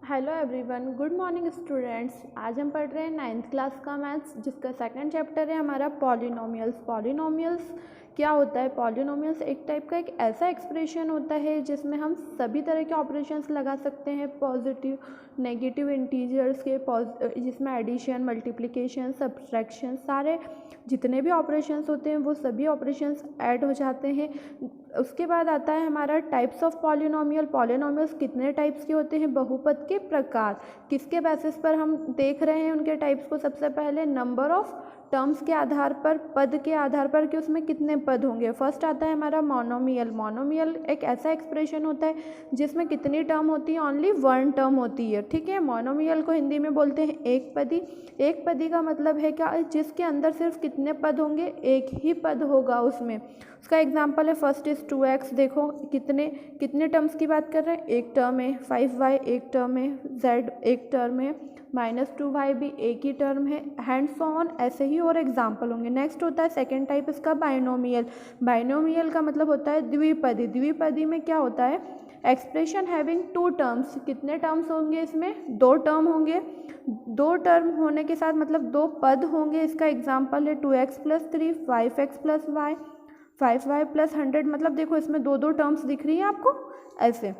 Hello everyone, good morning students. आज हम पढ़ रहे हैं 9th क्लास का मैथ्स, जिसका सेकंड चैप्टर है हमारा पॉलिनोमियल्स। पॉलिनोमियल्स क्या होता है? पॉलिनोमियल्स एक टाइप का एक ऐसा एक्सप्रेशन होता है जिसमें हम सभी तरह के ऑपरेशंस लगा सकते हैं, पॉजिटिव नेगेटिव इंटीजर्स के, जिसमें एडिशन, मल्टीप्लिकेशन, सब्सट्रैक्शन, सारे जितने भी ऑपरेशंस होते हैं वो सभी ऑपरेशंस ऐड हो जाते हैं। उसके बाद आता है हमारा टाइप्स ऑफ पॉलिनोमियल। पॉलिनोमियल्स कितने टाइप्स के होते हैं? बहुपद के प्रकार। किसके बेसिस पर हम देख रहे हैं उनके टाइप्स को? सबसे पहले नंबर ऑफ टर्म्स के आधार पर, पद के आधार पर कि उसमें कितने पद होंगे। फर्स्ट आता है हमारा मोनोमियल। मोनोमियल एक ऐसा एक्सप्रेशन होता है जिसमें कितनी टर्म होती है? ओनली वन टर्म होती है। ठीक है, मोनोमियल को हिंदी में बोलते हैं एक पदी। एक पदी का मतलब है क्या? जिसके अंदर सिर्फ कितने पद होंगे? एक ही पद होगा उसमें। उसका एग्जाम्पल है फर्स्ट इज 2x। देखो कितने टर्म्स की बात कर रहे हैं? एक टर्म है। 5y एक टर्म है। z एक टर्म है। -2y भी एक ही टर्म है। हैंड सो ऑन, ऐसे ही और एग्जाम्पल होंगे। नेक्स्ट होता है सेकेंड टाइप इसका बाइनोमियल। बाइनोमियल का मतलब होता है द्विपदी। द्विपदी में क्या होता है? Expression having two terms. कितने टर्म्स होंगे इसमें? दो टर्म होंगे। दो टर्म होने के साथ मतलब दो पद होंगे। इसका एग्जाम्पल है 2x + 3, 5x + y, 5y + 100। मतलब देखो इसमें दो दो टर्म्स दिख रही है आपको ऐसे।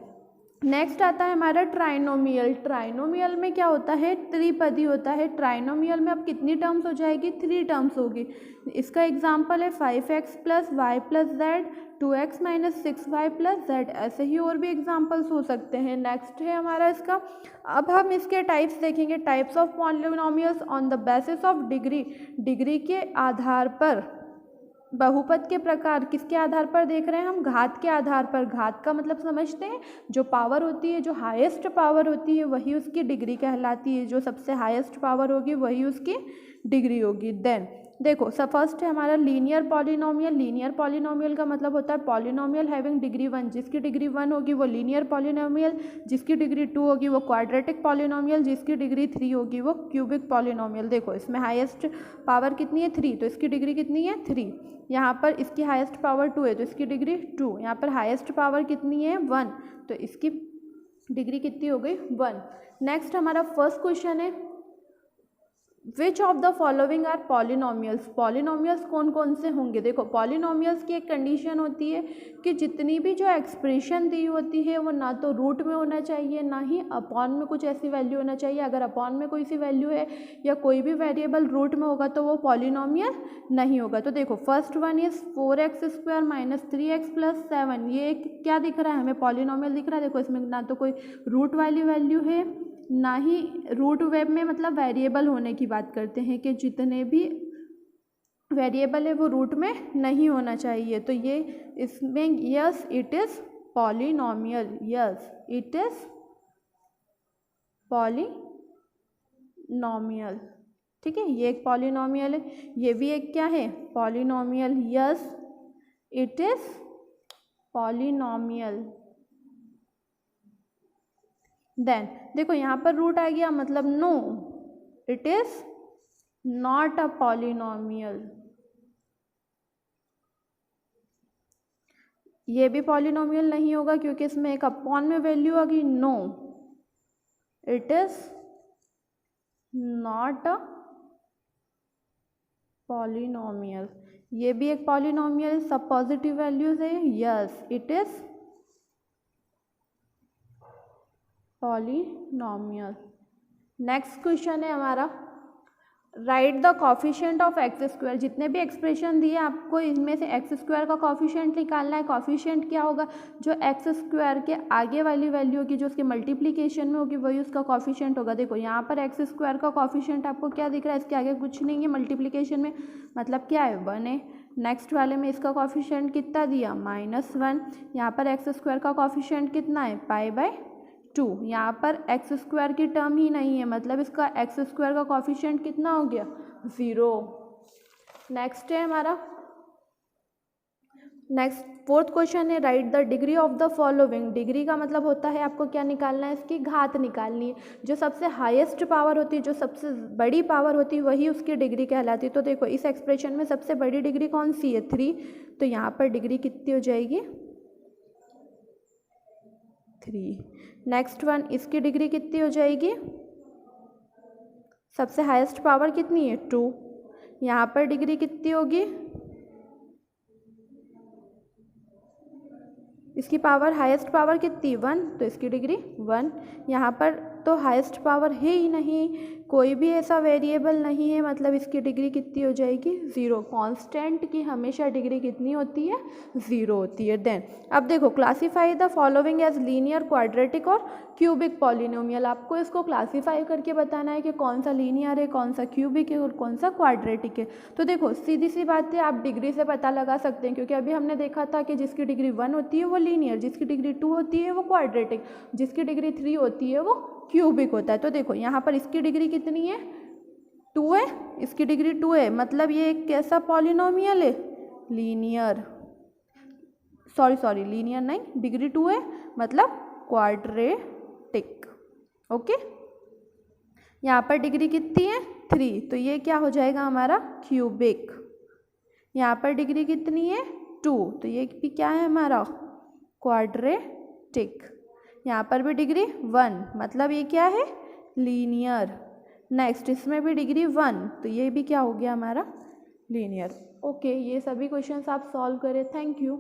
नेक्स्ट आता है हमारा ट्राइनोमियल। ट्राइनोमियल में क्या होता है? त्रिपदी होता है। ट्राइनोमियल में अब कितनी टर्म्स हो जाएगी? 3 टर्म्स होगी। इसका एग्जाम्पल है 5x + y + z, 2x - 6y + z। ऐसे ही और भी एग्जाम्पल्स हो सकते हैं। नेक्स्ट है हमारा इसका, अब हम इसके टाइप्स देखेंगे। Types of polynomials on the basis of degree. Degree के आधार पर। बहुपद के प्रकार किसके आधार पर देख रहे हैं हम? घात के आधार पर। घात का मतलब समझते हैं? जो पावर होती है, जो हाईएस्ट पावर होती है वही उसकी डिग्री कहलाती है। जो सबसे हाईएस्ट पावर होगी वही उसकी डिग्री होगी। देन देखो सब फर्स्ट है हमारा लीनियर पॉलिनोमियल। लीनियर पॉलिनोमियल का मतलब होता है पॉलिनोमियल हैविंग डिग्री 1। जिसकी डिग्री 1 होगी वो लीनियर पॉलिनोमियल, जिसकी डिग्री 2 होगी वो क्वाड्रेटिक पॉलिनोमियल, जिसकी डिग्री 3 होगी वो क्यूबिक पॉलिनोमियल। देखो इसमें हाईएस्ट पावर कितनी है? 3, तो इसकी डिग्री कितनी है? 3। यहाँ पर इसकी हाईएस्ट पावर 2 है तो इसकी डिग्री 2। यहाँ पर हाईएस्ट पावर कितनी है? 1, तो इसकी डिग्री कितनी हो गई? 1। नेक्स्ट हमारा फर्स्ट क्वेश्चन है which of the following are polynomials. Polynomials कौन कौन से होंगे? देखो पॉलिनोमियल्स की एक कंडीशन होती है कि जितनी भी जो एक्सप्रेशन दी होती है वो ना तो रूट में होना चाहिए ना ही अपॉन में कुछ ऐसी वैल्यू होना चाहिए। अगर अपॉन में कोई सी वैल्यू है या कोई भी वेरिएबल रूट में होगा तो वो पॉलिनोमियल नहीं होगा। तो देखो first one is 4x² - 3x + 7। ये क्या दिख रहा है हमें? पॉलिनोमियल दिख रहा है। देखो इसमें ना तो कोई रूट वाली वैल्यू है ना ही रूट वेब में मतलब वेरिएबल होने की बात करते हैं कि जितने भी वेरिएबल है वो रूट में नहीं होना चाहिए। तो ये इसमें yes it is polynomial. Yes it is polynomial. ठीक है, ये एक पॉलिनोमियल है। ये भी एक क्या है? Polynomial. Yes it is polynomial. Then देखो यहाँ पर रूट आ गया मतलब no it is not a polynomial. ये भी पॉलिनोमियल नहीं होगा क्योंकि इसमें एक अपॉन में वैल्यू आ गई। No it is not a polynomial. ये भी एक पॉलिनोमियल, सब पॉजिटिव वैल्यूज है। Yes it is polynomial. Next question है हमारा right the coefficient of x²। जितने भी एक्सप्रेशन दिए आपको इनमें से x² का कॉफिशिएंट निकालना है। कॉफिशिएंट क्या होगा? जो x² के आगे वाली वैल्यू होगी, जो उसके मल्टीप्लिकेशन में होगी वही उसका कॉफिशिएंट होगा। देखो यहाँ पर x² का कॉफिशिएंट आपको क्या दिख रहा है? इसके आगे कुछ नहीं है मल्टीप्लिकेशन में, मतलब क्या है? 1 है। नेक्स्ट वाले में इसका कॉफिशिएंट कितना दिया? -1। यहाँ पर x² का कॉफिशिएंट कितना है? π/2। यहाँ पर x² की टर्म ही नहीं है, मतलब इसका x² का कॉफिशिएंट कितना हो गया? 0। नेक्स्ट है हमारा नेक्स्ट फोर्थ क्वेश्चन है right the degree of the following. Degree का मतलब होता है आपको क्या निकालना है? इसकी घात निकालनी है। जो सबसे हाईएस्ट पावर होती है, जो सबसे बड़ी पावर होती है वही उसकी डिग्री कहलाती है। तो देखो इस एक्सप्रेशन में सबसे बड़ी डिग्री कौन सी है? 3। तो यहाँ पर डिग्री कितनी हो जाएगी? 3। नेक्स्ट वन, इसकी डिग्री कितनी हो जाएगी? सबसे हाईएस्ट पावर कितनी है? 2। यहाँ पर डिग्री कितनी होगी? इसकी पावर, हाईएस्ट पावर कितनी? 1, तो इसकी डिग्री 1। यहाँ पर तो हाईएस्ट पावर है ही नहीं, कोई भी ऐसा वेरिएबल नहीं है, मतलब इसकी डिग्री कितनी हो जाएगी? 0। कांस्टेंट की हमेशा डिग्री कितनी होती है? 0 होती है। देन अब देखो, classify the following as linear, quadratic और क्यूबिक पॉलिनोमियल। आपको इसको क्लासीफाई करके बताना है कि कौन सा लीनियर है, कौन सा क्यूबिक है और कौन सा क्वाड्रेटिक है। तो देखो सीधी सी बात है, आप डिग्री से पता लगा सकते हैं, क्योंकि अभी हमने देखा था कि जिसकी डिग्री 1 होती है वो लीनियर, जिसकी डिग्री 2 होती है वो क्वाड्रेटिक, जिसकी डिग्री 3 होती है वो क्यूबिक होता है। तो देखो यहाँ पर इसकी डिग्री कितनी है? 2 है, इसकी डिग्री 2 है, मतलब ये एक कैसा पॉलिनोमियल है? लीनियर। सॉरी लीनियर नहीं, डिग्री 2 है मतलब क्वाड्रेटिक। ओके, यहाँ पर डिग्री कितनी है? 3, तो ये क्या हो जाएगा हमारा? क्यूबिक। यहाँ पर डिग्री कितनी है? 2, तो ये भी क्या है हमारा? क्वाड्रेटिक। यहाँ पर भी डिग्री 1, मतलब ये क्या है? लीनियर। नेक्स्ट, इसमें भी डिग्री 1, तो ये भी क्या हो गया हमारा? लीनियर। ओके, ये सभी क्वेश्चंस आप सॉल्व करें। Thank you.